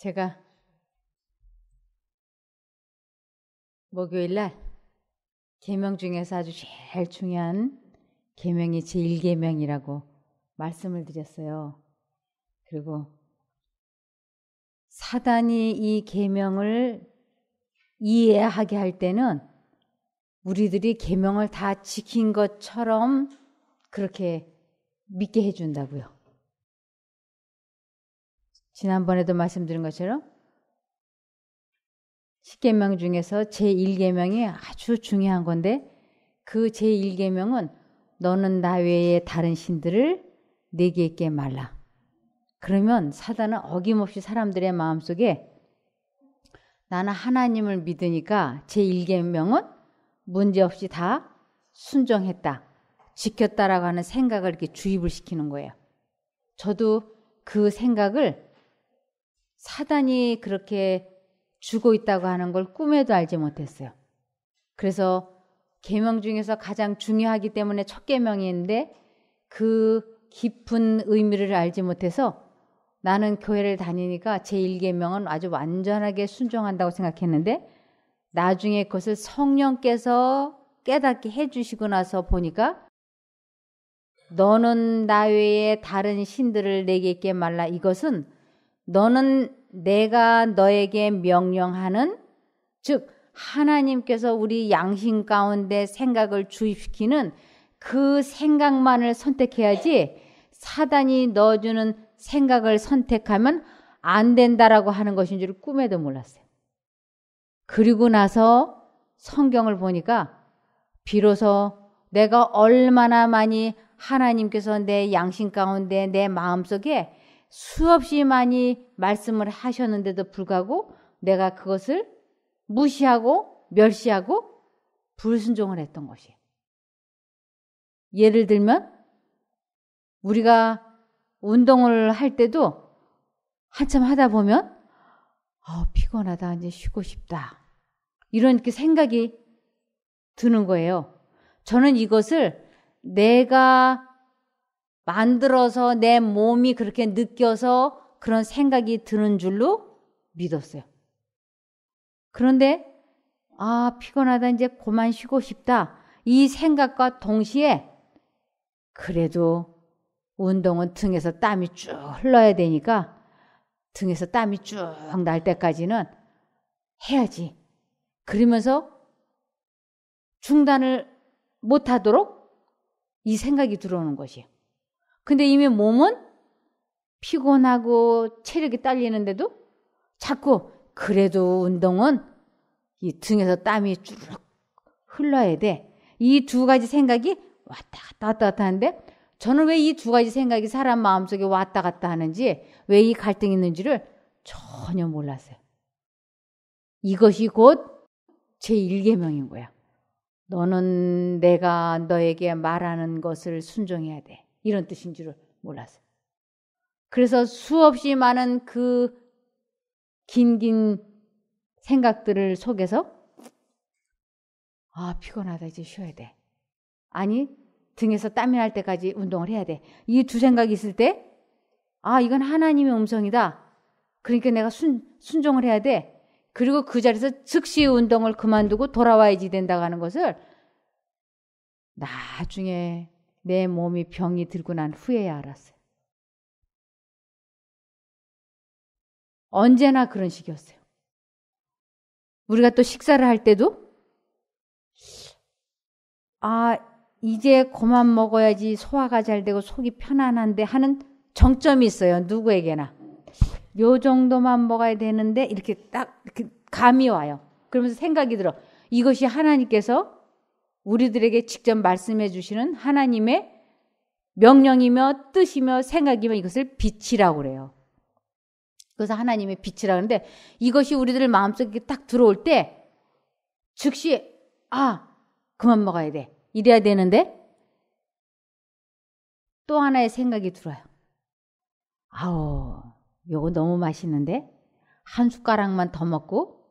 제가 목요일날 계명 중에서 아주 제일 중요한 계명이 제1계명이라고 말씀을 드렸어요. 그리고 사단이 이 계명을 이해하게 할 때는 우리들이 계명을 다 지킨 것처럼 그렇게 믿게 해준다고요. 지난번에도 말씀드린 것처럼 10계명 중에서 제1계명이 아주 중요한 건데 그 제1계명은 너는 나 외에 다른 신들을 내게 있게 말라. 그러면 사단은 어김없이 사람들의 마음속에 나는 하나님을 믿으니까 제1계명은 문제없이 다 순종했다, 지켰다라고 하는 생각을 이렇게 주입을 시키는 거예요. 저도 그 생각을 사단이 그렇게 주고 있다고 하는 걸 꿈에도 알지 못했어요. 그래서 계명 중에서 가장 중요하기 때문에 첫 계명인데 그 깊은 의미를 알지 못해서 나는 교회를 다니니까 제1계명은 아주 완전하게 순종한다고 생각했는데 나중에 그것을 성령께서 깨닫게 해주시고 나서 보니까 너는 나 외에 다른 신들을 내게 있게 말라. 이것은 너는 내가 너에게 명령하는, 즉 하나님께서 우리 양심 가운데 생각을 주입시키는 그 생각만을 선택해야지 사단이 넣어주는 생각을 선택하면 안 된다라고 하는 것인 줄 꿈에도 몰랐어요. 그리고 나서 성경을 보니까 비로소 내가 얼마나 많이 하나님께서 내 양심 가운데 내 마음속에 수없이 많이 말씀을 하셨는데도 불구하고 내가 그것을 무시하고 멸시하고 불순종을 했던 것이에요. 예를 들면 우리가 운동을 할 때도 한참 하다 보면 피곤하다, 이제 쉬고 싶다, 이런 이렇게 생각이 드는 거예요. 저는 이것을 내가 만들어서 내 몸이 그렇게 느껴서 그런 생각이 드는 줄로 믿었어요. 그런데 피곤하다, 이제 그만 쉬고 싶다, 이 생각과 동시에 그래도 운동은 등에서 땀이 쭉 흘러야 되니까 등에서 땀이 쭉 날 때까지는 해야지. 그러면서 중단을 못하도록 이 생각이 들어오는 것이에요. 근데 이미 몸은 피곤하고 체력이 딸리는데도 자꾸 그래도 운동은 이 등에서 땀이 쭉 흘러야 돼. 이 두 가지 생각이 왔다 갔다 하는데 저는 왜 이 두 가지 생각이 사람 마음속에 왔다 갔다 하는지, 왜 이 갈등이 있는지를 전혀 몰랐어요. 이것이 곧 제1계명인 거야. 너는 내가 너에게 말하는 것을 순종해야 돼, 이런 뜻인 줄을 몰랐어요. 그래서 수없이 많은 그 긴 생각들을 속에서 피곤하다, 이제 쉬어야 돼, 아니 등에서 땀이 날 때까지 운동을 해야 돼, 이 두 생각이 있을 때 이건 하나님의 음성이다, 그러니까 내가 순종을 해야 돼, 그리고 그 자리에서 즉시 운동을 그만두고 돌아와야지 된다고 하는 것을 나중에 내 몸이 병이 들고 난 후에야 알았어요. 언제나 그런 식이었어요. 우리가 또 식사를 할 때도 이제 그만 먹어야지 소화가 잘 되고 속이 편안한데 하는 정점이 있어요. 누구에게나. 요 정도만 먹어야 되는데 이렇게 딱 이렇게 감이 와요. 그러면서 생각이 들어. 이것이 하나님께서 우리들에게 직접 말씀해 주시는 하나님의 명령이며 뜻이며 생각이며 이것을 빛이라고 그래요. 그래서 하나님의 빛이라고 하는데 이것이 우리들 마음속에 딱 들어올 때 즉시 그만 먹어야 돼, 이래야 되는데 또 하나의 생각이 들어요. 요거 너무 맛있는데 한 숟가락만 더 먹고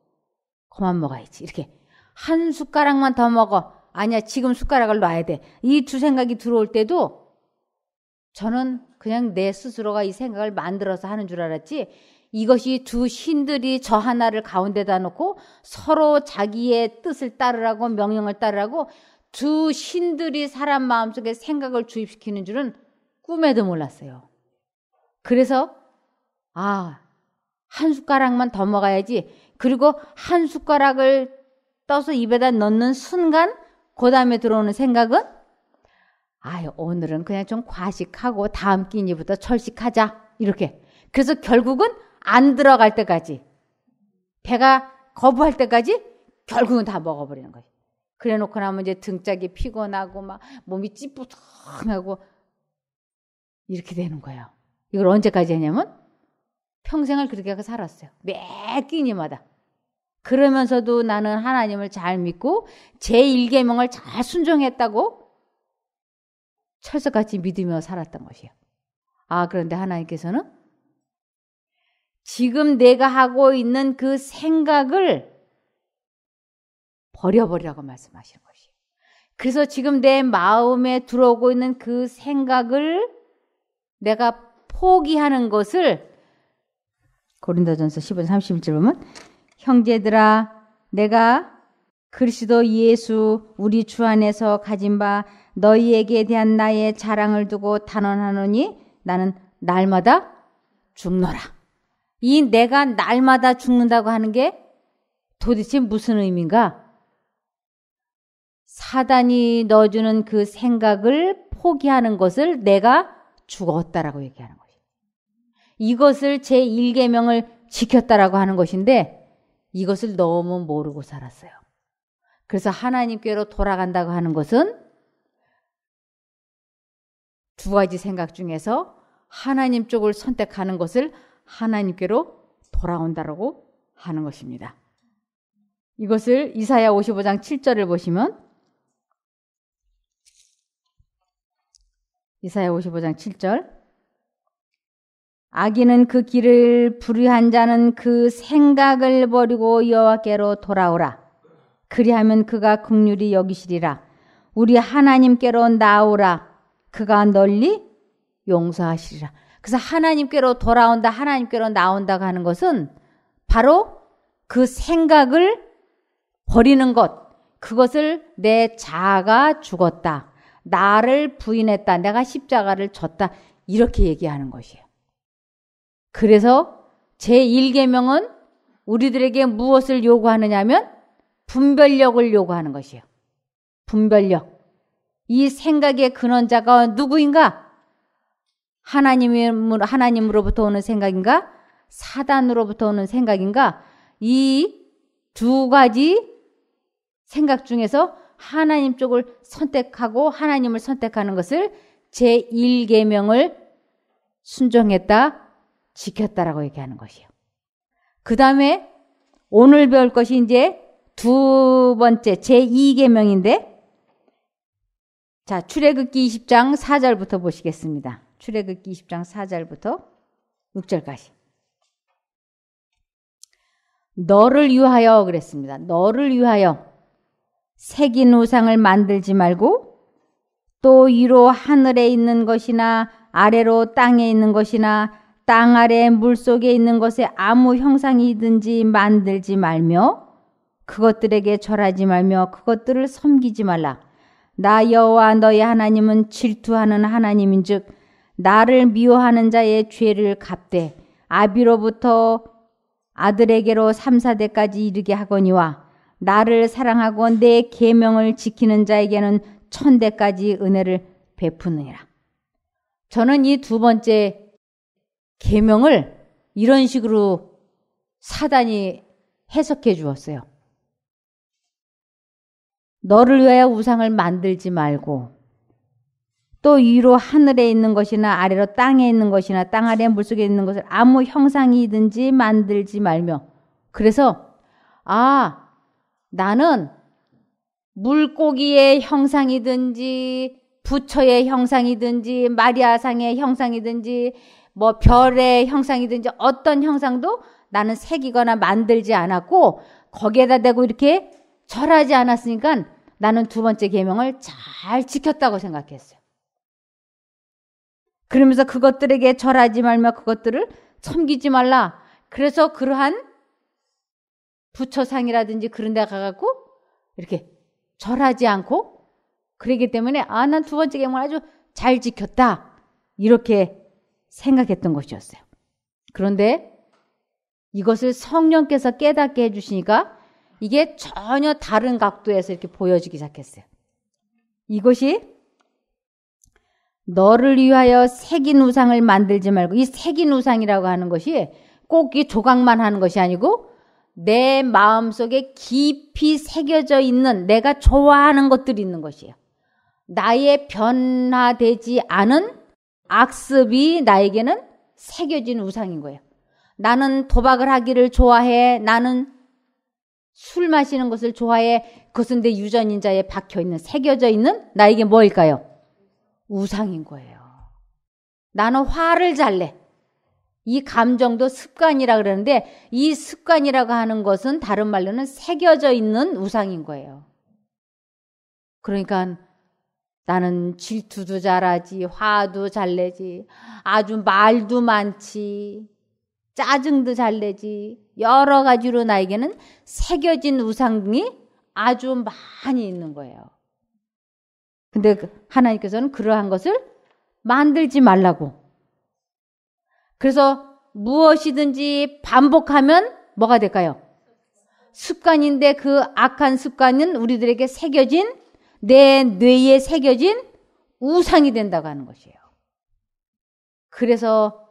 그만 먹어야지, 이렇게 한 숟가락만 더 먹어, 아니야 지금 숟가락을 놔야 돼, 이 두 생각이 들어올 때도 저는 그냥 내 스스로가 이 생각을 만들어서 하는 줄 알았지 이것이 두 신들이 저 하나를 가운데다 놓고 서로 자기의 뜻을 따르라고 명령을 따르라고 두 신들이 사람 마음속에 생각을 주입시키는 줄은 꿈에도 몰랐어요. 그래서 한 숟가락만 더 먹어야지. 그리고 한 숟가락을 떠서 입에다 넣는 순간 그 다음에 들어오는 생각은 오늘은 그냥 좀 과식하고 다음 끼니부터 철식하자. 이렇게. 그래서 결국은 안 들어갈 때까지 배가 거부할 때까지 결국은 다 먹어버리는 거예요. 그래 놓고 나면 이제 등짝이 피곤하고 막 몸이 찌뿌둥하고 이렇게 되는 거예요. 이걸 언제까지 했냐면 평생을 그렇게 하고 살았어요. 매 끼니마다. 그러면서도 나는 하나님을 잘 믿고 제1계명을 잘 순종했다고 철석같이 믿으며 살았던 것이에요. 그런데 하나님께서는 지금 내가 하고 있는 그 생각을 버려버리라고 말씀하시는 것이에요. 그래서 지금 내 마음에 들어오고 있는 그 생각을 내가 포기하는 것을 고린도전서 15장 31절 보면 형제들아 내가 그리스도 예수 우리 주 안에서 가진 바 너희에게 대한 나의 자랑을 두고 단언하노니 나는 날마다 죽노라. 이 내가 날마다 죽는다고 하는 게 도대체 무슨 의미인가? 사단이 넣어주는 그 생각을 포기하는 것을 내가 죽었다라고 얘기하는 거예요. 이것을 제1계명을 지켰다라고 하는 것인데 이것을 너무 모르고 살았어요. 그래서 하나님께로 돌아간다고 하는 것은 두 가지 생각 중에서 하나님 쪽을 선택하는 것을 하나님께로 돌아온다라고 하는 것입니다. 이것을 이사야 55장 7절을 보시면 이사야 55장 7절 악인은 그 길을 불의한 자는 그 생각을 버리고 여호와께로 돌아오라. 그리하면 그가 긍휼히 여기시리라. 우리 하나님께로 나오라. 그가 널리 용서하시리라. 그래서 하나님께로 돌아온다, 하나님께로 나온다고 하는 것은 바로 그 생각을 버리는 것, 그것을 내 자아가 죽었다. 나를 부인했다. 내가 십자가를 졌다. 이렇게 얘기하는 것이에요. 그래서 제1계명은 우리들에게 무엇을 요구하느냐면 분별력을 요구하는 것이에요. 분별력. 이 생각의 근원자가 누구인가? 하나님으로부터 오는 생각인가? 사단으로부터 오는 생각인가? 이 두 가지 생각 중에서 하나님 쪽을 선택하고 하나님을 선택하는 것을 제1계명을 순종했다, 지켰다라고 얘기하는 것이에요. 그 다음에 오늘 배울 것이 이제 두 번째 제2계명인데 자, 출애굽기 20장 4절부터 보시겠습니다. 출애굽기 20장 4절부터 6절까지. 너를 위하여 그랬습니다. 너를 위하여 새긴 우상을 만들지 말고 또 위로 하늘에 있는 것이나 아래로 땅에 있는 것이나 땅 아래 물속에 있는 것에 아무 형상이든지 만들지 말며 그것들에게 절하지 말며 그것들을 섬기지 말라. 나 여호와 너희 하나님은 질투하는 하나님인즉 나를 미워하는 자의 죄를 갚되 아비로부터 아들에게로 3, 4대까지 이르게 하거니와 나를 사랑하고 내 계명을 지키는 자에게는 1000대까지 은혜를 베푸느니라. 저는 이 두 번째 계명을 이런 식으로 사단이 해석해 주었어요. 너를 위하여 우상을 만들지 말고 또 위로 하늘에 있는 것이나 아래로 땅에 있는 것이나 땅 아래 물속에 있는 것을 아무 형상이든지 만들지 말며 그래서 나는 물고기의 형상이든지 부처의 형상이든지 마리아상의 형상이든지 뭐 별의 형상이든지 어떤 형상도 나는 새기거나 만들지 않았고 거기에다 대고 이렇게 절하지 않았으니까 나는 두 번째 계명을 잘 지켰다고 생각했어요. 그러면서 그것들에게 절하지 말며 그것들을 섬기지 말라. 그래서 그러한 부처상이라든지 그런 데 가갖고 이렇게 절하지 않고 그러기 때문에 난 두 번째 계명을 아주 잘 지켰다. 이렇게 생각했던 것이었어요. 그런데 이것을 성령께서 깨닫게 해주시니까 이게 전혀 다른 각도에서 이렇게 보여지기 시작했어요. 이것이 너를 위하여 새긴 우상을 만들지 말고, 이 새긴 우상이라고 하는 것이 꼭 이 조각만 하는 것이 아니고 내 마음속에 깊이 새겨져 있는 내가 좋아하는 것들이 있는 것이에요. 나의 변화되지 않은 악습이 나에게는 새겨진 우상인 거예요. 나는 도박을 하기를 좋아해. 나는 술 마시는 것을 좋아해. 그것은 내 유전인자에 박혀있는, 새겨져 있는 나에게 뭐일까요? 우상인 거예요. 나는 화를 잘 내. 이 감정도 습관이라 그러는데 이 습관이라고 하는 것은 다른 말로는 새겨져 있는 우상인 거예요. 그러니까 나는 질투도 잘하지, 화도 잘 내지, 아주 말도 많지, 짜증도 잘 내지, 여러 가지로 나에게는 새겨진 우상이 아주 많이 있는 거예요. 근데 하나님께서는 그러한 것을 만들지 말라고. 그래서 무엇이든지 반복하면 뭐가 될까요? 습관인데 그 악한 습관은 우리들에게 새겨진, 내 뇌에 새겨진 우상이 된다고 하는 것이에요. 그래서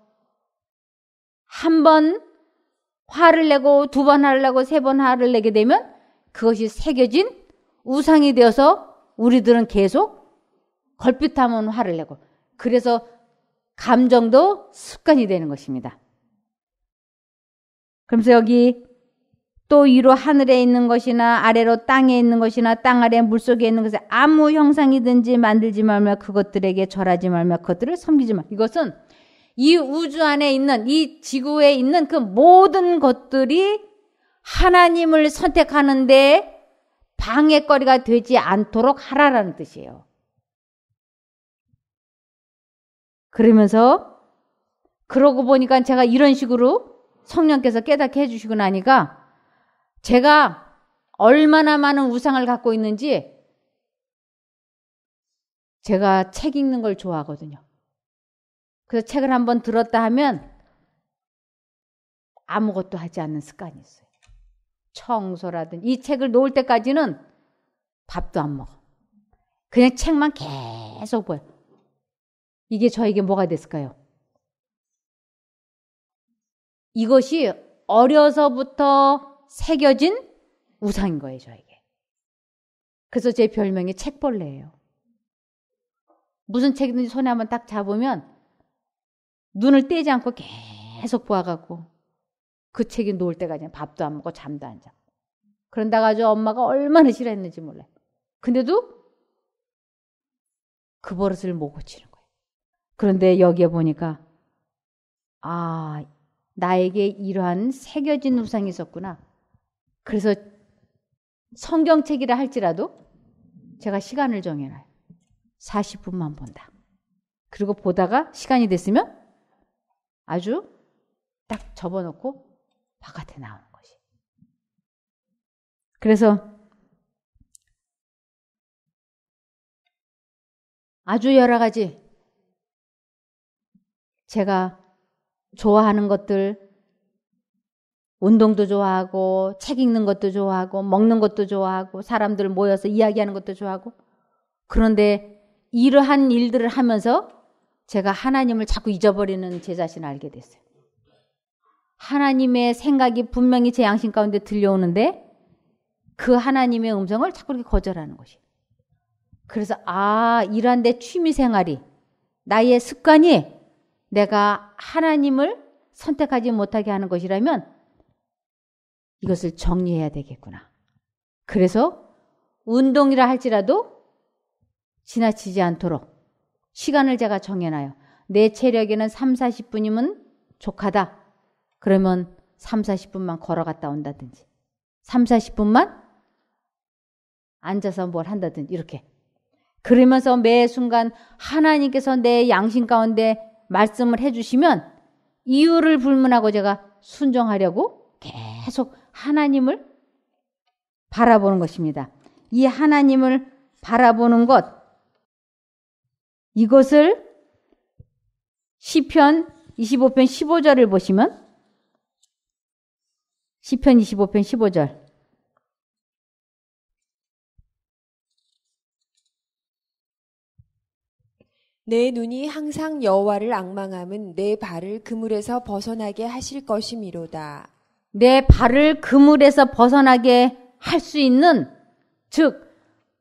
한 번 화를 내고 두 번 화를 내고 세 번 화를 내게 되면 그것이 새겨진 우상이 되어서 우리들은 계속 걸핏하면 화를 내고, 그래서 감정도 습관이 되는 것입니다. 그러면서 여기 또 위로 하늘에 있는 것이나 아래로 땅에 있는 것이나 땅 아래 물속에 있는 것에 아무 형상이든지 만들지 말며 그것들에게 절하지 말며 그것들을 섬기지 말며. 이것은 이 우주 안에 있는, 이 지구에 있는 그 모든 것들이 하나님을 선택하는데 방해거리가 되지 않도록 하라라는 뜻이에요. 그러면서 그러고 보니까 제가 이런 식으로 성령께서 깨닫게 해주시고 나니까 제가 얼마나 많은 우상을 갖고 있는지, 제가 책 읽는 걸 좋아하거든요. 그래서 책을 한번 들었다 하면 아무것도 하지 않는 습관이 있어요. 청소라든지. 이 책을 놓을 때까지는 밥도 안 먹어. 그냥 책만 계속 봐요. 이게 저에게 뭐가 됐을까요? 이것이 어려서부터 새겨진 우상인 거예요, 저에게. 그래서 제 별명이 책벌레예요. 무슨 책이든지 손에 한번 딱 잡으면 눈을 떼지 않고 계속 보아갖고 그 책이 놓을 때까지 밥도 안 먹고 잠도 안 자. 그런다가 아주 엄마가 얼마나 싫어했는지 몰라요. 근데도 그 버릇을 못 고치는 거예요. 그런데 여기에 보니까 나에게 이러한 새겨진 우상이 있었구나. 그래서 성경책이라 할지라도 제가 시간을 정해놔요. 40분만 본다. 그리고 보다가 시간이 됐으면 아주 딱 접어놓고 바깥에 나오는 것이. 그래서 아주 여러 가지 제가 좋아하는 것들, 운동도 좋아하고 책 읽는 것도 좋아하고 먹는 것도 좋아하고 사람들 모여서 이야기하는 것도 좋아하고, 그런데 이러한 일들을 하면서 제가 하나님을 자꾸 잊어버리는 제 자신을 알게 됐어요. 하나님의 생각이 분명히 제 양심 가운데 들려오는데 그 하나님의 음성을 자꾸 이렇게 거절하는 것이에요. 그래서 이러한 내 취미생활이, 나의 습관이 내가 하나님을 선택하지 못하게 하는 것이라면 이것을 정리해야 되겠구나. 그래서 운동이라 할지라도 지나치지 않도록 시간을 제가 정해놔요. 내 체력에는 3, 40분이면 족하다. 그러면 3, 40분만 걸어갔다 온다든지 3, 40분만 앉아서 뭘 한다든지 이렇게. 그러면서 매 순간 하나님께서 내 양심 가운데 말씀을 해주시면 이유를 불문하고 제가 순종하려고 계속 하나님을 바라보는 것입니다. 이 하나님을 바라보는 것, 이것을 시편 25편 15절을 보시면 시편 25편 15절 내 눈이 항상 여호와를 앙망함은 내 발을 그물에서 벗어나게 하실 것이미로다. 내 발을 그물에서 벗어나게 할 수 있는, 즉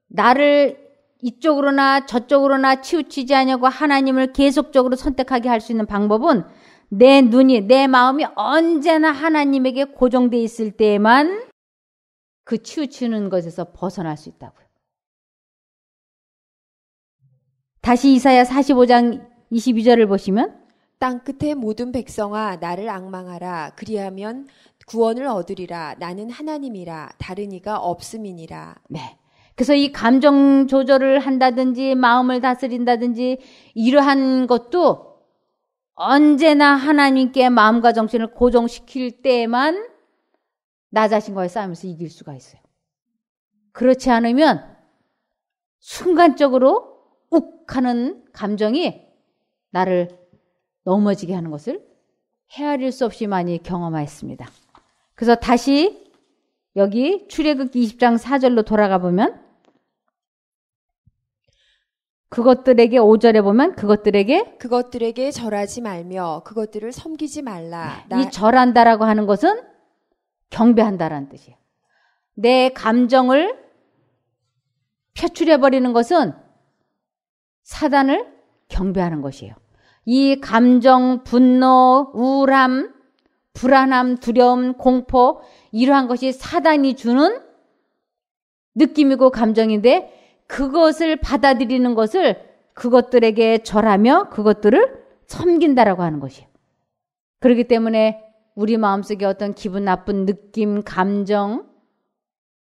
나를 이쪽으로나 저쪽으로나 치우치지 않냐고 하나님을 계속적으로 선택하게 할 수 있는 방법은 내 눈이, 내 마음이 언제나 하나님에게 고정되어 있을 때에만 그 치우치는 것에서 벗어날 수 있다고요. 다시 이사야 45장 22절을 보시면 땅끝의 모든 백성아 나를 앙망하라. 그리하면 구원을 얻으리라. 나는 하나님이라. 다른 이가 없음이니라. 네. 그래서 이 감정 조절을 한다든지 마음을 다스린다든지 이러한 것도 언제나 하나님께 마음과 정신을 고정시킬 때만 나 자신과의 싸움에서 이길 수가 있어요. 그렇지 않으면 순간적으로 욱 하는 감정이 나를 넘어지게 하는 것을 헤아릴 수 없이 많이 경험하였습니다. 그래서 다시 여기 출애굽기 20장 4절로 돌아가 보면 그것들에게 5절에 보면 그것들에게 절하지 말며 그것들을 섬기지 말라. 이 절한다라고 하는 것은 경배한다라는 뜻이에요. 내 감정을 표출해버리는 것은 사단을 경배하는 것이에요. 이 감정, 분노, 우울함, 불안함, 두려움, 공포 이러한 것이 사단이 주는 느낌이고 감정인데 그것을 받아들이는 것을 그것들에게 절하며 그것들을 섬긴다라고 하는 것이에요. 그렇기 때문에 우리 마음속에 어떤 기분 나쁜 느낌, 감정,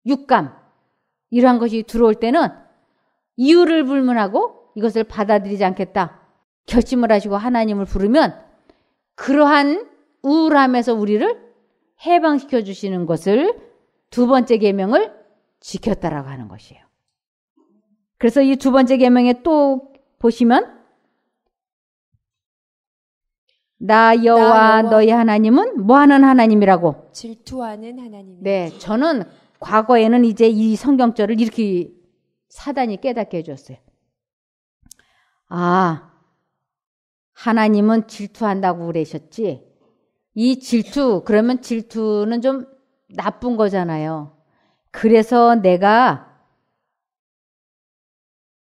육감 이러한 것이 들어올 때는 이유를 불문하고 이것을 받아들이지 않겠다 결심을 하시고 하나님을 부르면 그러한 우울함에서 우리를 해방시켜 주시는 것을 두 번째 계명을 지켰다라고 하는 것이에요. 그래서 이 두 번째 계명에 또 보시면 나 여호와 너희 하나님은 뭐하는 하나님이라고? 질투하는 하나님. 네, 저는 과거에는 이제 이 성경절을 이렇게 사단이 깨닫게 해줬어요. 아, 하나님은 질투한다고 그러셨지. 이 질투, 그러면 질투는 좀 나쁜 거잖아요. 그래서 내가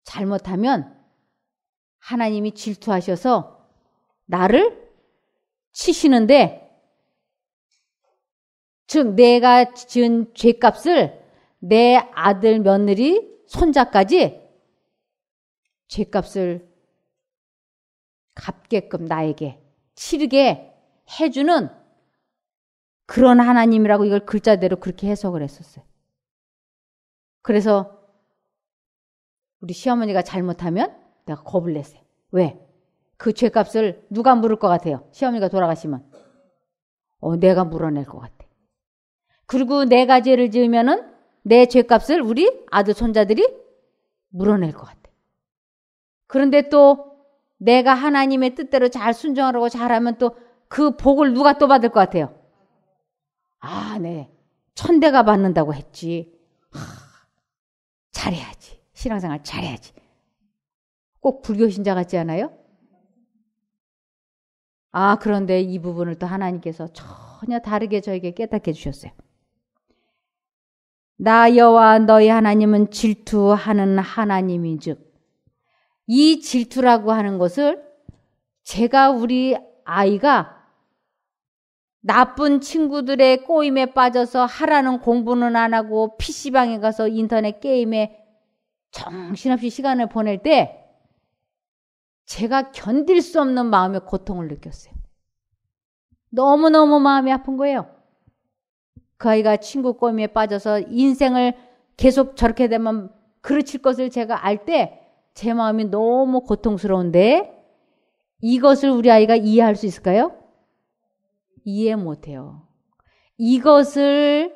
잘못하면 하나님이 질투하셔서 나를 치시는데, 즉 내가 지은 죄값을 내 아들, 며느리, 손자까지 죄값을 갚게끔 나에게 치르게 해주는 그런 하나님이라고 이걸 글자대로 그렇게 해석을 했었어요. 그래서 우리 시어머니가 잘못하면 내가 겁을 냈어요. 왜? 그 죄값을 누가 물을 것 같아요? 시어머니가 돌아가시면 내가 물어낼 것 같아. 그리고 내가 죄를 지으면은 내 죄값을 우리 아들 손자들이 물어낼 것 같아. 그런데 또 내가 하나님의 뜻대로 잘 순종하라고 잘하면 또 그 복을 누가 또 받을 것 같아요? 아, 네. 천대가 받는다고 했지. 잘해야지. 신앙생활 잘해야지. 꼭 불교 신자 같지 않아요? 아, 그런데 이 부분을 또 하나님께서 전혀 다르게 저에게 깨닫게 해주셨어요. 나 여호와 너희 하나님은 질투하는 하나님인즉, 이 질투라고 하는 것을 제가 우리 아이가 나쁜 친구들의 꼬임에 빠져서 하라는 공부는 안 하고 PC방에 가서 인터넷 게임에 정신없이 시간을 보낼 때 제가 견딜 수 없는 마음의 고통을 느꼈어요. 너무너무 마음이 아픈 거예요. 그 아이가 친구 꼬임에 빠져서 인생을 계속 저렇게 되면 그르칠 것을 제가 알 때 제 마음이 너무 고통스러운데 이것을 우리 아이가 이해할 수 있을까요? 이해 못해요. 이것을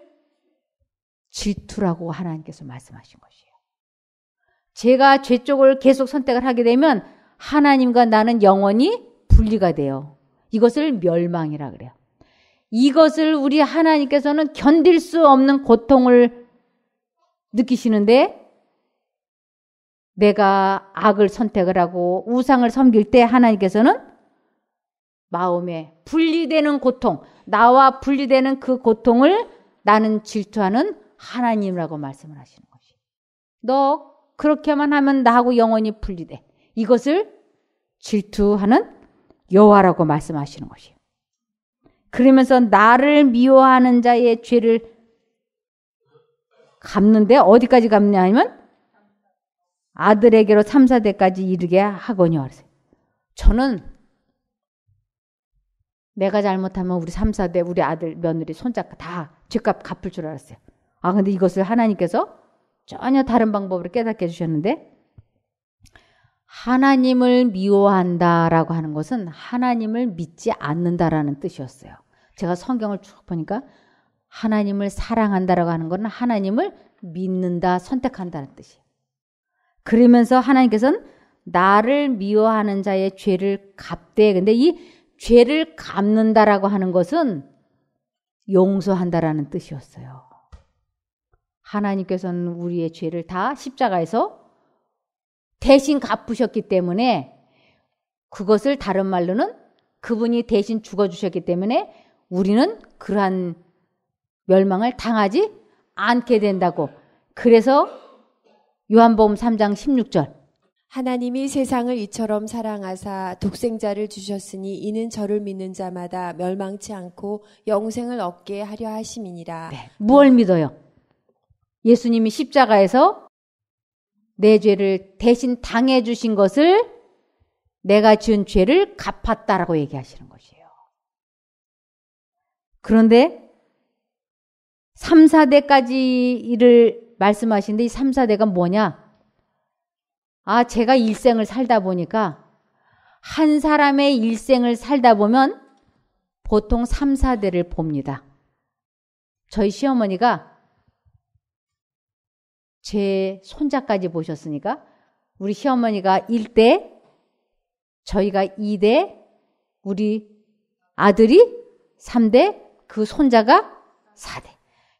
질투라고 하나님께서 말씀하신 것이에요. 제가 죄 쪽을 계속 선택을 하게 되면 하나님과 나는 영원히 분리가 돼요. 이것을 멸망이라 그래요. 이것을 우리 하나님께서는 견딜 수 없는 고통을 느끼시는데 내가 악을 선택을 하고 우상을 섬길 때 하나님께서는 마음에 분리되는 고통, 나와 분리되는 그 고통을 나는 질투하는 하나님이라고 말씀을 하시는 것이. 너 그렇게만 하면 나하고 영원히 분리돼. 이것을 질투하는 여호와라고 말씀하시는 것이에요. 그러면서 나를 미워하는 자의 죄를 갚는데 어디까지 갚냐 하면 아들에게로 3, 4대까지 이르게 하거니와 그랬어요. 저는 내가 잘못하면 우리 3, 4대 우리 아들, 며느리, 손자가 다 죄값 갚을 줄 알았어요. 근데 이것을 하나님께서 전혀 다른 방법으로 깨닫게 해주셨는데 하나님을 미워한다라고 하는 것은 하나님을 믿지 않는다라는 뜻이었어요. 제가 성경을 쭉 보니까 하나님을 사랑한다라고 하는 것은 하나님을 믿는다, 선택한다는 뜻이에요. 그러면서 하나님께서는 나를 미워하는 자의 죄를 갚되, 근데 이 죄를 갚는다라고 하는 것은 용서한다라는 뜻이었어요. 하나님께서는 우리의 죄를 다 십자가에서 대신 갚으셨기 때문에 그것을 다른 말로는 그분이 대신 죽어주셨기 때문에 우리는 그러한 멸망을 당하지 않게 된다고. 그래서 요한복음 3장 16절 하나님이 세상을 이처럼 사랑하사 독생자를 주셨으니 이는 저를 믿는 자마다 멸망치 않고 영생을 얻게 하려 하심이니라. 네. 무엇을 믿어요? 예수님이 십자가에서 내 죄를 대신 당해 주신 것을 내가 지은 죄를 갚았다라고 얘기하시는 것이에요. 그런데 3, 4대까지를 말씀하시는데 이 3, 4대가 뭐냐? 제가 일생을 살다 보니까 한 사람의 일생을 살다 보면 보통 3, 4대를 봅니다. 저희 시어머니가 제 손자까지 보셨으니까 우리 시어머니가 1대, 저희가 2대, 우리 아들이 3대, 그 손자가 4대.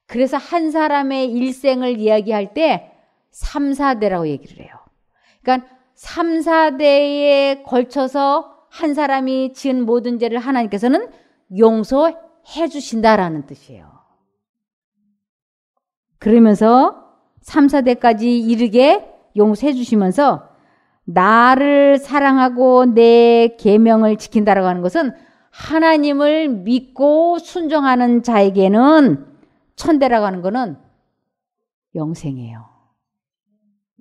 그래서 한 사람의 일생을 이야기할 때 3, 4대라고 얘기를 해요. 그러니까 3, 4대에 걸쳐서 한 사람이 지은 모든 죄를 하나님께서는 용서해 주신다라는 뜻이에요. 그러면서 3, 4대까지 이르게 용서해 주시면서 나를 사랑하고 내 계명을 지킨다라고 하는 것은 하나님을 믿고 순종하는 자에게는 천대라고 하는 것은 영생이에요.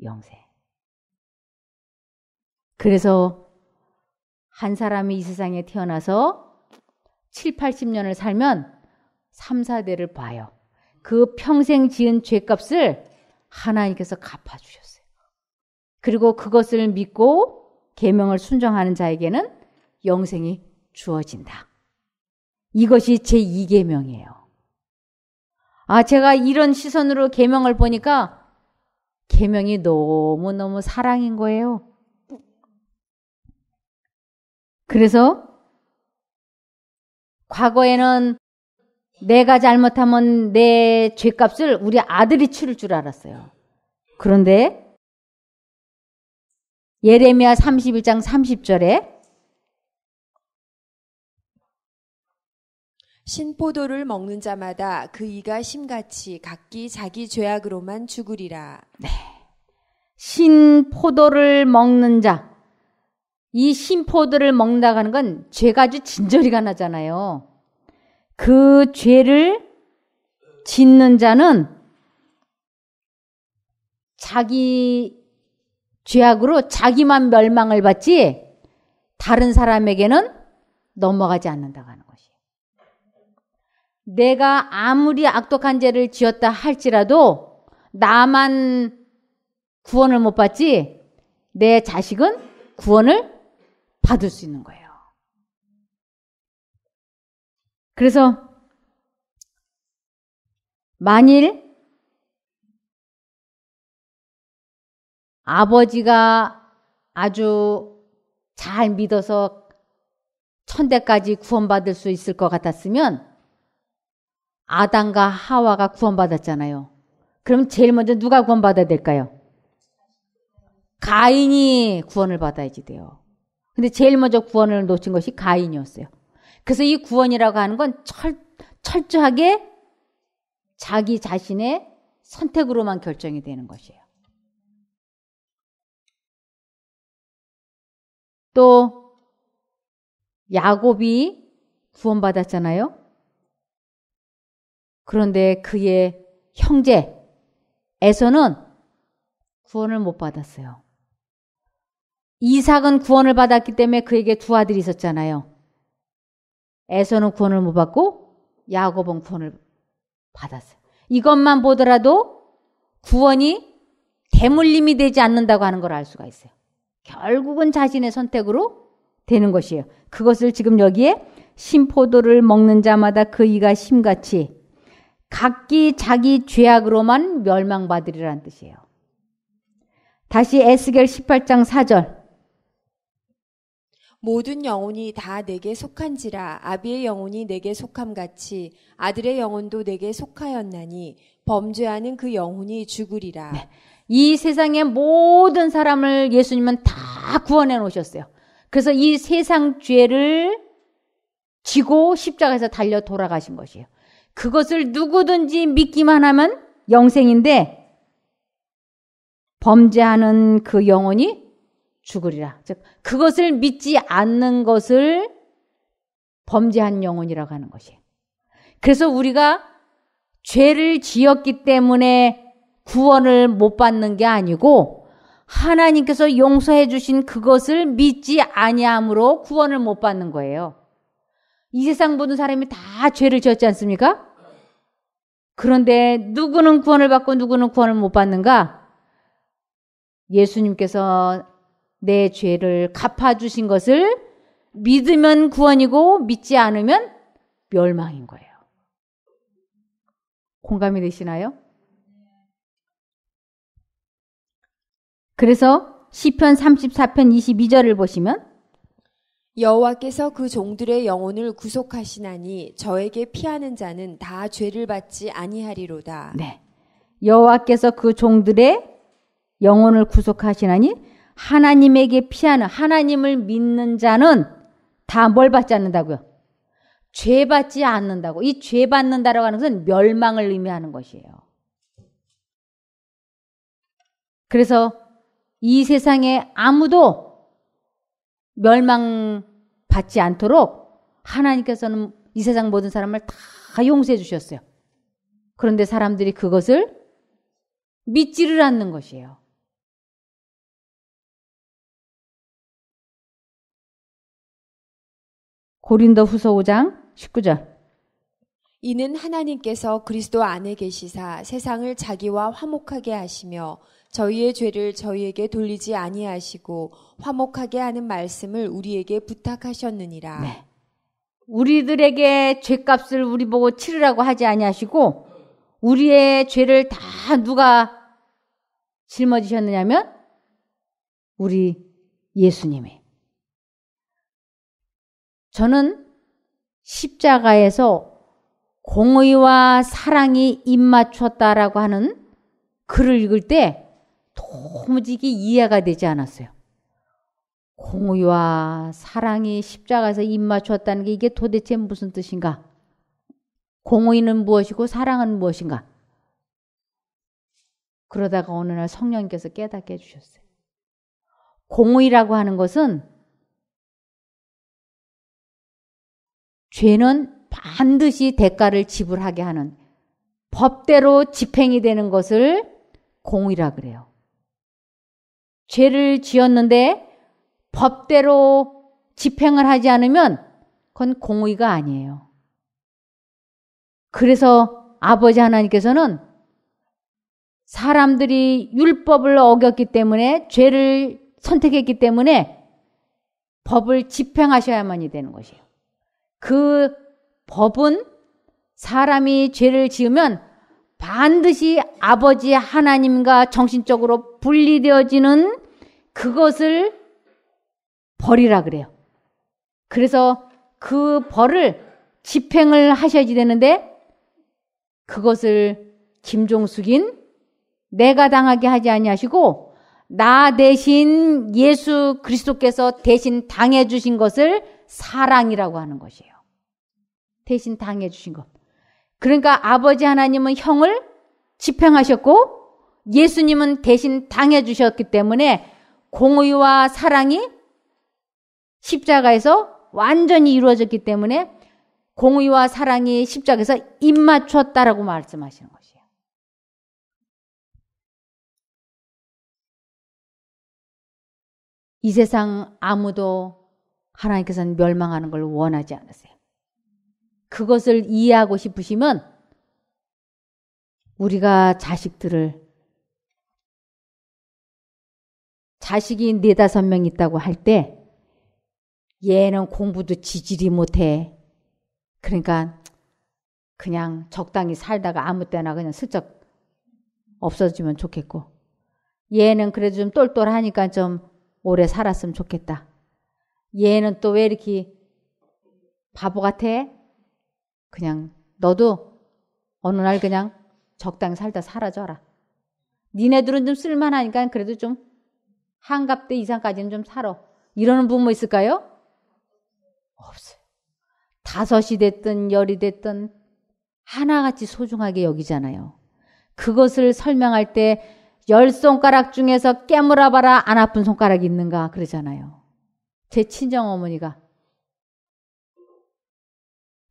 영생. 그래서 한 사람이 이 세상에 태어나서 7, 80년을 살면 3, 4대를 봐요. 그 평생 지은 죄값을 하나님께서 갚아주셨어요. 그리고 그것을 믿고 계명을 순종하는 자에게는 영생이 주어진다. 이것이 제2계명이에요. 제가 이런 시선으로 계명을 보니까 계명이 너무너무 사랑인 거예요. 그래서 과거에는 내가 잘못하면 내 죄값을 우리 아들이 치를 줄 알았어요. 그런데 예레미야 31장 30절에 신포도를 먹는 자마다 그 이가 심같이 각기 자기 죄악으로만 죽으리라. 네. 신포도를 먹는 자. 이 신포도를 먹는다고 하는 건 죄가 아주 진저리가 나잖아요. 그 죄를 짓는 자는 자기 죄악으로 자기만 멸망을 받지 다른 사람에게는 넘어가지 않는다고 하는 것이에요. 내가 아무리 악독한 죄를 지었다 할지라도 나만 구원을 못 받지 내 자식은 구원을 받을 수 있는 거예요. 그래서 만일 아버지가 아주 잘 믿어서 천대까지 구원받을 수 있을 것 같았으면 아담과 하와가 구원받았잖아요. 그럼 제일 먼저 누가 구원받아야 될까요? 가인이 구원을 받아야지 돼요. 근데 제일 먼저 구원을 놓친 것이 가인이었어요. 그래서 이 구원이라고 하는 건 철저하게 자기 자신의 선택으로만 결정이 되는 것이에요. 또 야곱이 구원받았잖아요. 그런데 그의 형제 에서는 구원을 못 받았어요. 이삭은 구원을 받았기 때문에 그에게 두 아들이 있었잖아요. 에서는 구원을 못 받고 야곱은 구원을 받았어요. 이것만 보더라도 구원이 대물림이 되지 않는다고 하는 걸 알 수가 있어요. 결국은 자신의 선택으로 되는 것이에요. 그것을 지금 여기에 신포도를 먹는 자마다 그 이가 심같이 각기 자기 죄악으로만 멸망받으리라는 뜻이에요. 다시 에스겔 18장 4절. 모든 영혼이 다 내게 속한지라 아비의 영혼이 내게 속함같이 아들의 영혼도 내게 속하였나니 범죄하는 그 영혼이 죽으리라. 네. 이 세상의 모든 사람을 예수님은 다 구원해 놓으셨어요. 그래서 이 세상 죄를 지고 십자가에서 달려 돌아가신 것이에요. 그것을 누구든지 믿기만 하면 영생인데 범죄하는 그 영혼이 죽으리라. 즉 그것을 믿지 않는 것을 범죄한 영혼이라고 하는 것이에요. 그래서 우리가 죄를 지었기 때문에 구원을 못 받는 게 아니고 하나님께서 용서해 주신 그것을 믿지 아니함으로 구원을 못 받는 거예요. 이 세상 모든 사람이 다 죄를 지었지 않습니까? 그런데 누구는 구원을 받고 누구는 구원을 못 받는가? 예수님께서 내 죄를 갚아주신 것을 믿으면 구원이고 믿지 않으면 멸망인 거예요. 공감이 되시나요? 그래서 시편 34편 22절을 보시면 여호와께서 그 종들의 영혼을 구속하시나니 저에게 피하는 자는 다 죄를 받지 아니하리로다. 네. 여호와께서 그 종들의 영혼을 구속하시나니 하나님에게 피하는 하나님을 믿는 자는 다 뭘 받지 않는다고요? 죄 받지 않는다고. 이 죄 받는다라고 하는 것은 멸망을 의미하는 것이에요. 그래서 이 세상에 아무도 멸망받지 않도록 하나님께서는 이 세상 모든 사람을 다 용서해 주셨어요. 그런데 사람들이 그것을 믿지를 않는 것이에요. 고린도후서 5장 19절. 이는 하나님께서 그리스도 안에 계시사 세상을 자기와 화목하게 하시며 저희의 죄를 저희에게 돌리지 아니하시고 화목하게 하는 말씀을 우리에게 부탁하셨느니라. 네. 우리들에게 죄값을 우리 보고 치르라고 하지 아니하시고 우리의 죄를 다 누가 짊어지셨느냐면 우리 예수님이. 저는 십자가에서 공의와 사랑이 입맞췄다라고 하는 글을 읽을 때 도무지 이해가 되지 않았어요. 공의와 사랑이 십자가에서 입맞췄다는 게 이게 도대체 무슨 뜻인가? 공의는 무엇이고 사랑은 무엇인가? 그러다가 어느 날 성령님께서 깨닫게 해주셨어요. 공의라고 하는 것은 죄는 반드시 대가를 지불하게 하는 법대로 집행이 되는 것을 공의라 그래요. 죄를 지었는데 법대로 집행을 하지 않으면 그건 공의가 아니에요. 그래서 아버지 하나님께서는 사람들이 율법을 어겼기 때문에 죄를 선택했기 때문에 법을 집행하셔야만이 되는 것이에요. 그 법은 사람이 죄를 지으면 반드시 아버지 하나님과 정신적으로 분리되어지는 그것을 벌이라 그래요. 그래서 그 벌을 집행을 하셔야지 되는데 그것을 김종숙인 내가 당하게 하지 아니하시고 나 대신 예수 그리스도께서 대신 당해 주신 것을 사랑이라고 하는 것이에요. 대신 당해 주신 것. 그러니까 아버지 하나님은 형을 집행하셨고 예수님은 대신 당해 주셨기 때문에 공의와 사랑이 십자가에서 완전히 이루어졌기 때문에 공의와 사랑이 십자가에서 입맞췄다라고 말씀하시는 것이에요. 이 세상 아무도 하나님께서는 멸망하는 걸 원하지 않으세요. 그것을 이해하고 싶으시면 우리가 자식들을 자식이 4-5명 있다고 할 때 얘는 공부도 지질이 못해. 그러니까 그냥 적당히 살다가 아무 때나 그냥 슬쩍 없어지면 좋겠고 얘는 그래도 좀 똘똘하니까 좀 오래 살았으면 좋겠다. 얘는 또 왜 이렇게 바보 같아? 그냥 너도 어느 날 그냥 적당히 살다 사라져라. 니네들은 좀 쓸만하니까 그래도 좀 한갑대 이상까지는 좀 살아. 이러는 부모 있을까요? 없어요. 5이 됐든 10이 됐든 하나같이 소중하게 여기잖아요. 그것을 설명할 때 10손가락 중에서 깨물어봐라 안 아픈 손가락이 있는가 그러잖아요. 제 친정어머니가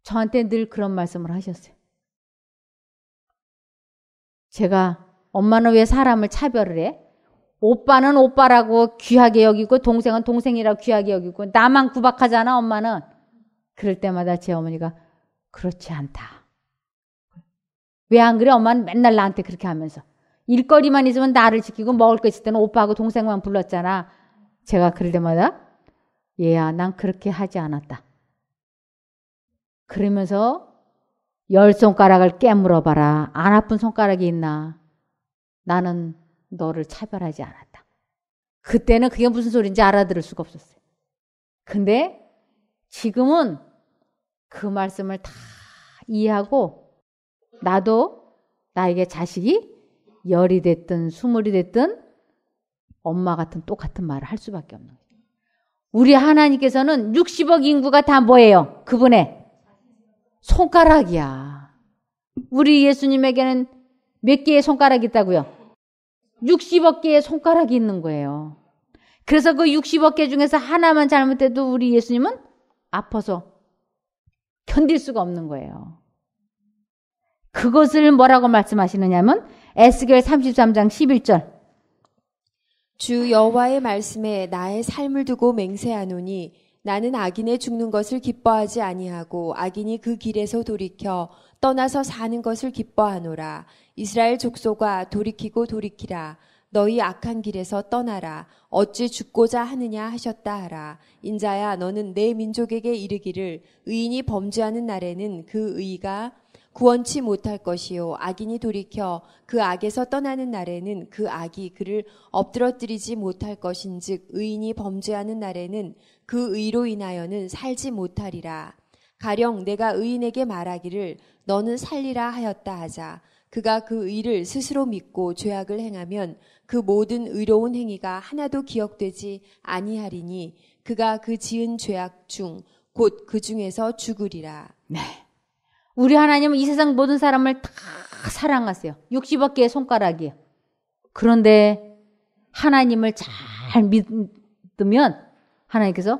저한테 늘 그런 말씀을 하셨어요. 제가 엄마는 왜 사람을 차별을 해? 오빠는 오빠라고 귀하게 여기고 동생은 동생이라고 귀하게 여기고 나만 구박하잖아 엄마는. 그럴 때마다 제 어머니가 그렇지 않다. 왜 안 그래? 엄마는 맨날 나한테 그렇게 하면서 일거리만 있으면 나를 지키고 먹을 거 있을 때는 오빠하고 동생만 불렀잖아. 제가 그럴 때마다 얘야 난 그렇게 하지 않았다. 그러면서 10손가락을 깨물어봐라. 안 아픈 손가락이 있나? 나는 너를 차별하지 않았다. 그때는 그게 무슨 소리인지 알아들을 수가 없었어요. 근데 지금은 그 말씀을 다 이해하고 나도 나에게 자식이 10이 됐든 20이 됐든 엄마 같은 똑같은 말을 할 수밖에 없는 거예요. 우리 하나님께서는 60억 인구가 다 뭐예요? 그분의 손가락이야. 우리 예수님에게는 몇 개의 손가락이 있다고요? 60억 개의 손가락이 있는 거예요. 그래서 그 60억 개 중에서 하나만 잘못해도 우리 예수님은 아파서 견딜 수가 없는 거예요. 그것을 뭐라고 말씀하시느냐면 에스겔 33장 11절 주 여호와의 말씀에 나의 삶을 두고 맹세하노니 나는 악인의 죽는 것을 기뻐하지 아니하고 악인이 그 길에서 돌이켜 떠나서 사는 것을 기뻐하노라. 이스라엘 족속아 돌이키고 돌이키라. 너희 악한 길에서 떠나라. 어찌 죽고자 하느냐 하셨다 하라. 인자야 너는 내 민족에게 이르기를 의인이 범죄하는 날에는 그 의가 구원치 못할 것이요 악인이 돌이켜 그 악에서 떠나는 날에는 그 악이 그를 엎드러뜨리지 못할 것인즉 의인이 범죄하는 날에는 그 의로 인하여는 살지 못하리라. 가령 내가 의인에게 말하기를 너는 살리라 하였다 하자. 그가 그 의를 스스로 믿고 죄악을 행하면 그 모든 의로운 행위가 하나도 기억되지 아니하리니 그가 그 지은 죄악 중 곧 그 중에서 죽으리라. 네. 우리 하나님은 이 세상 모든 사람을 다 사랑하세요. 60억 개의 손가락이에요. 그런데 하나님을 잘 믿으면 하나님께서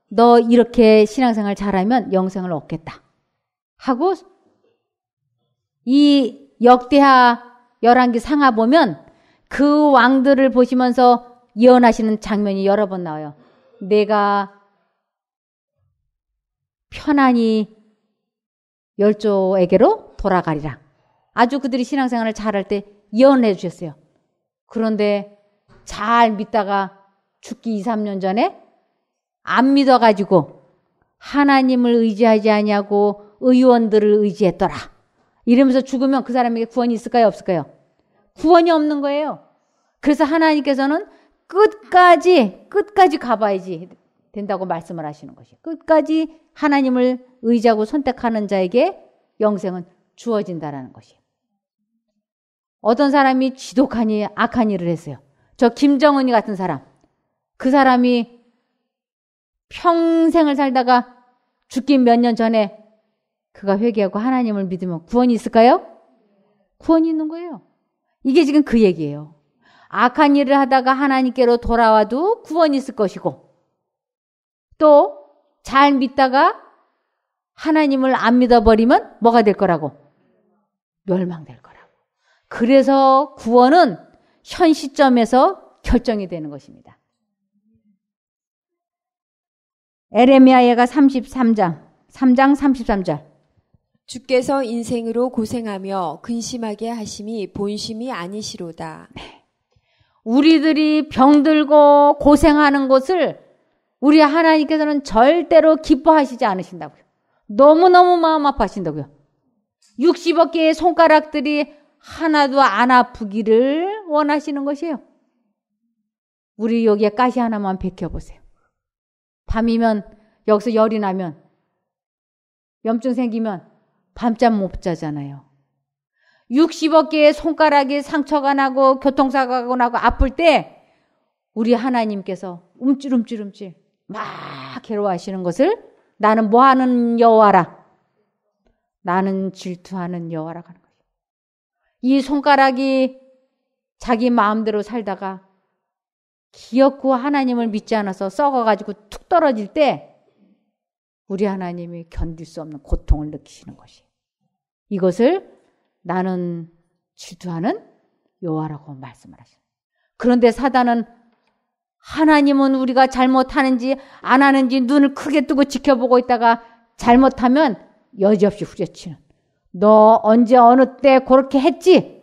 너 이렇게 신앙생활 잘하면 영생을 얻겠다 하고 이 역대하 열왕기 상하 보면 그 왕들을 보시면서 예언하시는 장면이 여러 번 나와요. 내가 편안히 열조에게로 돌아가리라. 아주 그들이 신앙생활을 잘할 때 예언해 주셨어요. 그런데 잘 믿다가 죽기 2-3년 전에 안 믿어가지고 하나님을 의지하지 아니하고 의원들을 의지했더라. 이러면서 죽으면 그 사람에게 구원이 있을까요? 없을까요? 구원이 없는 거예요. 그래서 하나님께서는 끝까지 가봐야지 된다고 말씀을 하시는 것이에요. 끝까지 하나님을 의지하고 선택하는 자에게 영생은 주어진다라는 것이에요. 어떤 사람이 지독한 악한 일을 했어요. 저 김정은이 같은 사람. 그 사람이 평생을 살다가 죽기 몇 년 전에 그가 회개하고 하나님을 믿으면 구원이 있을까요? 구원이 있는 거예요. 이게 지금 그 얘기예요. 악한 일을 하다가 하나님께로 돌아와도 구원이 있을 것이고 또 잘 믿다가 하나님을 안 믿어버리면 뭐가 될 거라고? 멸망될 거라고. 그래서 구원은 현 시점에서 결정이 되는 것입니다. 에레미야가 3장 33절. 주께서 인생으로 고생하며 근심하게 하심이 본심이 아니시로다. 우리들이 병들고 고생하는 것을 우리 하나님께서는 절대로 기뻐하시지 않으신다고요. 너무너무 마음 아파하신다고요. 60억 개의 손가락들이 하나도 안 아프기를 원하시는 것이에요. 우리 여기에 가시 하나만 베껴보세요. 밤이면 여기서 열이 나면 염증 생기면 밤잠 못 자잖아요. 60억 개의 손가락에 상처가 나고 교통사고가 나고 아플 때 우리 하나님께서 움찔움찔 막 괴로워하시는 것을 나는 뭐하는 여호와라? 나는 질투하는 여호와라고 하는 거예요. 이 손가락이 자기 마음대로 살다가 기어코 하나님을 믿지 않아서 썩어가지고 툭 떨어질 때 우리 하나님이 견딜 수 없는 고통을 느끼시는 것이에요. 이것을 나는 질투하는 여호와라고 말씀을 하시죠. 그런데 사단은 하나님은 우리가 잘못하는지 안 하는지 눈을 크게 뜨고 지켜보고 있다가 잘못하면 여지없이 후려치는. 너 언제 어느 때 그렇게 했지?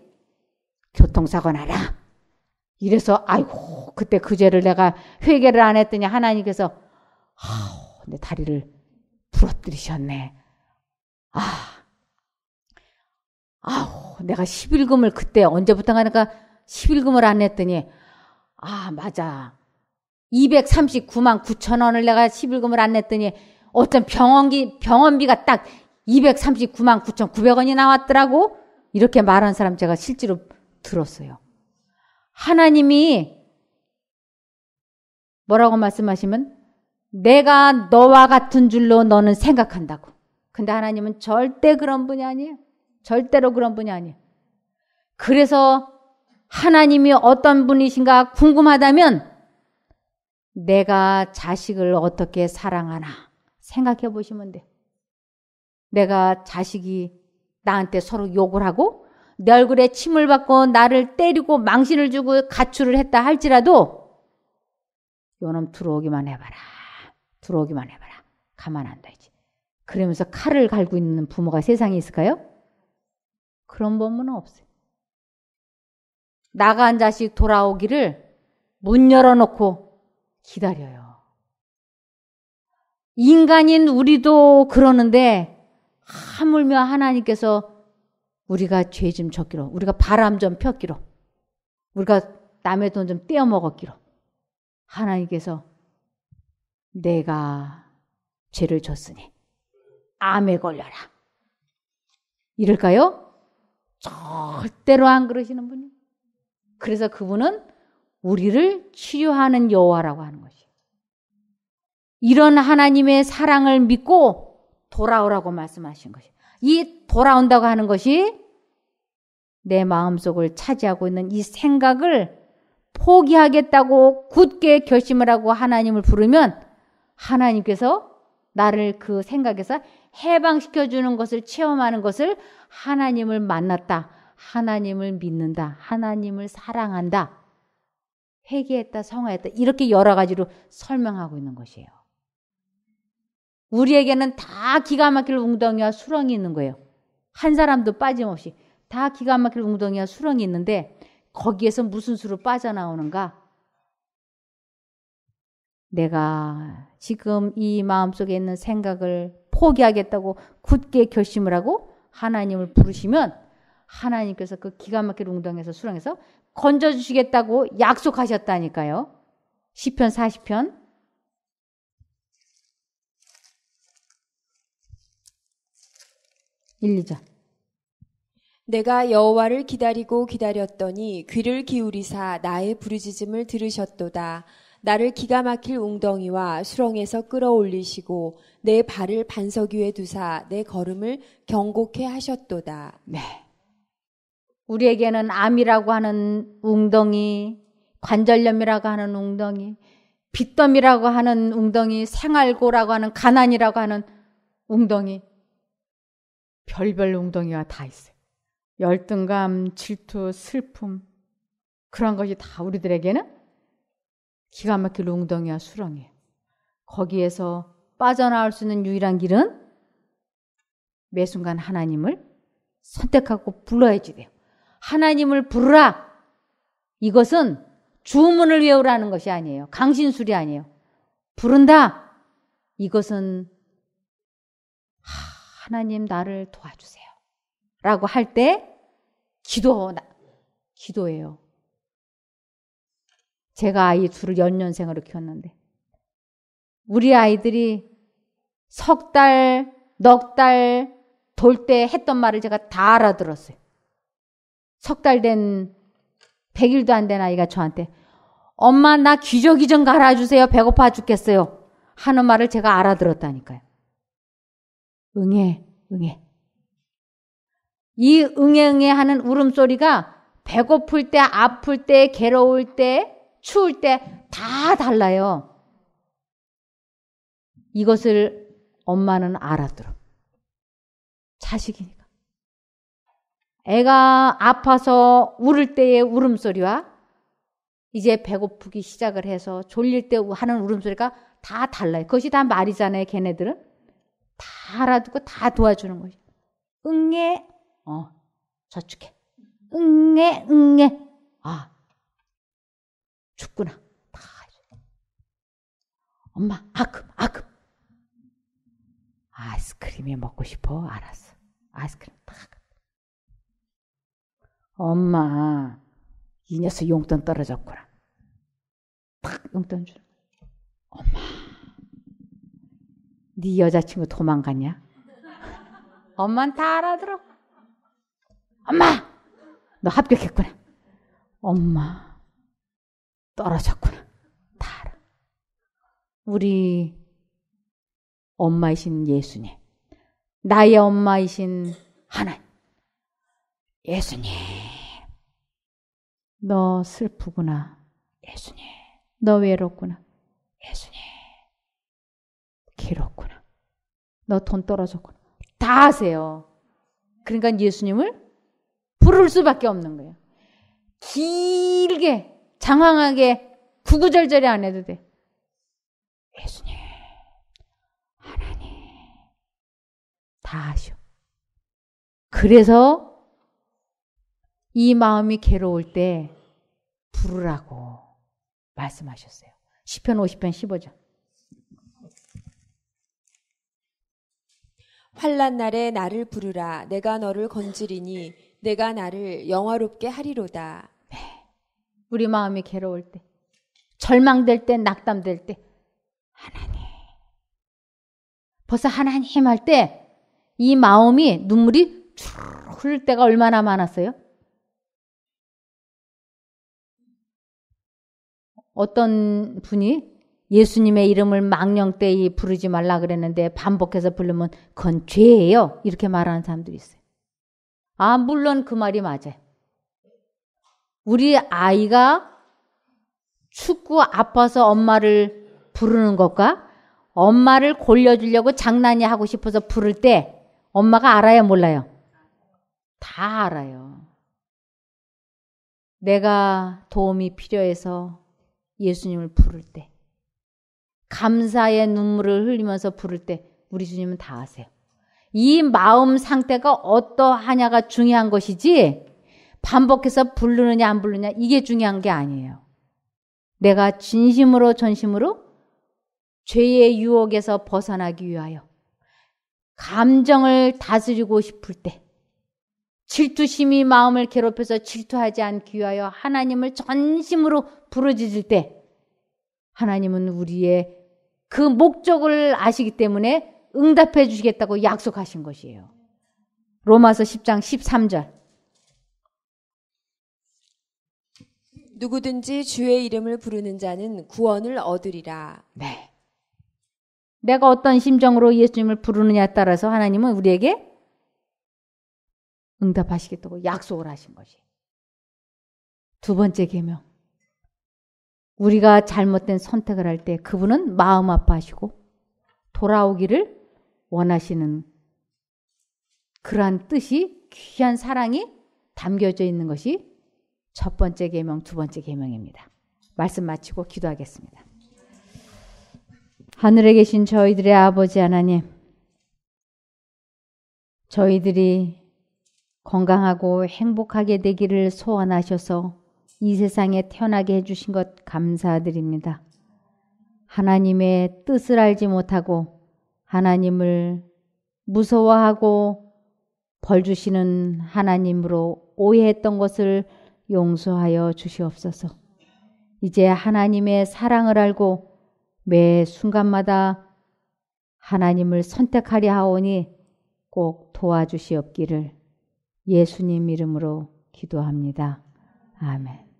교통사고 나라. 이래서 아이고 그때 그 죄를 내가 회개를 안 했더니 하나님께서 내 다리를 부러뜨리셨네. 내가 11금을 그때 언제부터 가니까 11금을 안 했더니 맞아. 239만 9천 원을 내가 11금을 안 냈더니 어떤 병원비가 딱 239만 9,900원이 나왔더라고. 이렇게 말한 사람 제가 실제로 들었어요. 하나님이 뭐라고 말씀하시면 내가 너와 같은 줄로 너는 생각한다고. 근데 하나님은 절대 그런 분이 아니에요. 절대로 그런 분이 아니에요. 그래서 하나님이 어떤 분이신가 궁금하다면 내가 자식을 어떻게 사랑하나 생각해 보시면 돼요. 내가 자식이 나한테 서로 욕을 하고 내 얼굴에 침을 받고 나를 때리고 망신을 주고 가출을 했다 할지라도 요놈 들어오기만 해봐라. 들어오기만 해봐라. 가만 안 둬야지. 그러면서 칼을 갈고 있는 부모가 세상에 있을까요? 그런 부모는 없어요. 나간 자식 돌아오기를 문 열어놓고 기다려요. 인간인 우리도 그러는데 하물며 하나님께서 우리가 죄 좀 졌기로, 우리가 바람 좀 폈기로, 우리가 남의 돈 좀 떼어먹었기로 하나님께서 내가 죄를 졌으니 암에 걸려라. 이럴까요? 절대로 안 그러시는 분이에요. 그래서 그분은 우리를 치유하는 여호와라고 하는 것이에요. 이런 하나님의 사랑을 믿고 돌아오라고 말씀하신 것이에요. 이 돌아온다고 하는 것이 내 마음속을 차지하고 있는 이 생각을 포기하겠다고 굳게 결심을 하고 하나님을 부르면 하나님께서 나를 그 생각에서 해방시켜주는 것을 체험하는 것을 하나님을 만났다. 하나님을 믿는다. 하나님을 사랑한다. 회개했다. 성화했다. 이렇게 여러 가지로 설명하고 있는 것이에요. 우리에게는 다 기가 막힐 웅덩이와 수렁이 있는 거예요. 한 사람도 빠짐없이 다 기가 막힐 웅덩이와 수렁이 있는데 거기에서 무슨 수로 빠져나오는가? 내가 지금 이 마음속에 있는 생각을 포기하겠다고 굳게 결심을 하고 하나님을 부르시면 하나님께서 그 기가 막힌 웅덩이에서 수렁에서 건져주시겠다고 약속하셨다니까요. 시편 40편 1, 2절. 내가 여호와를 기다리고 기다렸더니 귀를 기울이사 나의 부르짖음을 들으셨도다. 나를 기가 막힐 웅덩이와 수렁에서 끌어올리시고 내 발을 반석 위에 두사 내 걸음을 경고케 하셨도다. 네. 우리에게는 암이라고 하는 웅덩이, 관절염이라고 하는 웅덩이, 빚더미라고 하는 웅덩이, 생활고라고 하는 가난이라고 하는 웅덩이, 별별 웅덩이가 다 있어요. 열등감, 질투, 슬픔, 그런 것이 다 우리들에게는 기가 막힐 웅덩이와 수렁이에요. 거기에서 빠져나올 수 있는 유일한 길은 매 순간 하나님을 선택하고 불러야지 돼요. 하나님을 부르라. 이것은 주문을 외우라는 것이 아니에요. 강신술이 아니에요. 부른다. 이것은 하나님 나를 도와주세요. 라고 할 때 기도예요. 제가 아이 둘을 연년생으로 키웠는데 우리 아이들이 석 달, 넉 달 돌 때 했던 말을 제가 다 알아들었어요. 석 달 된 100일도 안 된 아이가 저한테 엄마 나 기저귀 좀 갈아주세요. 배고파 죽겠어요. 하는 말을 제가 알아들었다니까요. 응애, 응애. 이 응애 하는 울음소리가 배고플 때, 아플 때, 괴로울 때, 추울 때 다 달라요. 이것을 엄마는 알아들어. 자식이니까. 애가 아파서 울을 때의 울음소리와 이제 배고프기 시작을 해서 졸릴 때 하는 울음소리가 다 달라요. 그것이 다 말이잖아요. 걔네들은. 다 알아듣고 다 도와주는 거죠. 응애, 저축해. 응애, 응애. 죽구나. 다 엄마, 아금. 아이스크림이 먹고 싶어. 알았어. 아이스크림 딱. 엄마, 이 녀석 용돈 떨어졌구나. 탁 용돈 주는. 엄마, 네 여자친구 도망갔냐? 엄마는 다 알아들어. 엄마, 너 합격했구나. 엄마, 떨어졌구나. 다 알아. 우리 엄마이신 예수님, 나의 엄마이신 하나님, 예수님, 너 슬프구나. 예수님, 너 외롭구나. 예수님, 괴롭구나. 너 돈 떨어졌구나. 다 아세요. 그러니까 예수님을 부를 수밖에 없는 거예요. 길게, 장황하게, 구구절절히 안 해도 돼. 예수님, 하나님, 다 아셔. 그래서 이 마음이 괴로울 때 부르라고 말씀하셨어요. 시편 50편 15절. 환난 날에 나를 부르라. 내가 너를 건지리니 내가 나를 영화롭게 하리로다. 네. 우리 마음이 괴로울 때, 절망될 때, 낙담될 때 하나님. 벌써 하나님 할 때 이 마음이 눈물이 쭉 흐를 때가 얼마나 많았어요? 어떤 분이 예수님의 이름을 망령되이 부르지 말라 그랬는데 반복해서 부르면 그건 죄예요. 이렇게 말하는 사람들이 있어요. 물론 그 말이 맞아요. 우리 아이가 춥고 아파서 엄마를 부르는 것과 엄마를 골려주려고 장난이 하고 싶어서 부를 때 엄마가 알아요, 몰라요? 다 알아요. 내가 도움이 필요해서 예수님을 부를 때, 감사의 눈물을 흘리면서 부를 때 우리 주님은 다 아세요. 이 마음 상태가 어떠하냐가 중요한 것이지 반복해서 부르느냐 안 부르느냐 이게 중요한 게 아니에요. 내가 진심으로 전심으로 죄의 유혹에서 벗어나기 위하여 감정을 다스리고 싶을 때, 질투심이 마음을 괴롭혀서 질투하지 않기 위하여 하나님을 전심으로 부르짖을 때 하나님은 우리의 그 목적을 아시기 때문에 응답해 주시겠다고 약속하신 것이에요. 로마서 10장 13절. 누구든지 주의 이름을 부르는 자는 구원을 얻으리라. 네. 내가 어떤 심정으로 예수님을 부르느냐에 따라서 하나님은 우리에게 응답하시겠다고 약속을 하신 것이. 두 번째 계명. 우리가 잘못된 선택을 할 때 그분은 마음 아파하시고 돌아오기를 원하시는 그러한 뜻이, 귀한 사랑이 담겨져 있는 것이 첫 번째 계명, 두 번째 계명입니다. 말씀 마치고 기도하겠습니다. 하늘에 계신 저희들의 아버지 하나님, 저희들이 건강하고 행복하게 되기를 소원하셔서 이 세상에 태어나게 해주신 것 감사드립니다. 하나님의 뜻을 알지 못하고 하나님을 무서워하고 벌 주시는 하나님으로 오해했던 것을 용서하여 주시옵소서. 이제 하나님의 사랑을 알고 매 순간마다 하나님을 선택하려 하오니 꼭 도와주시옵기를 예수님 이름으로 기도합니다. 아멘.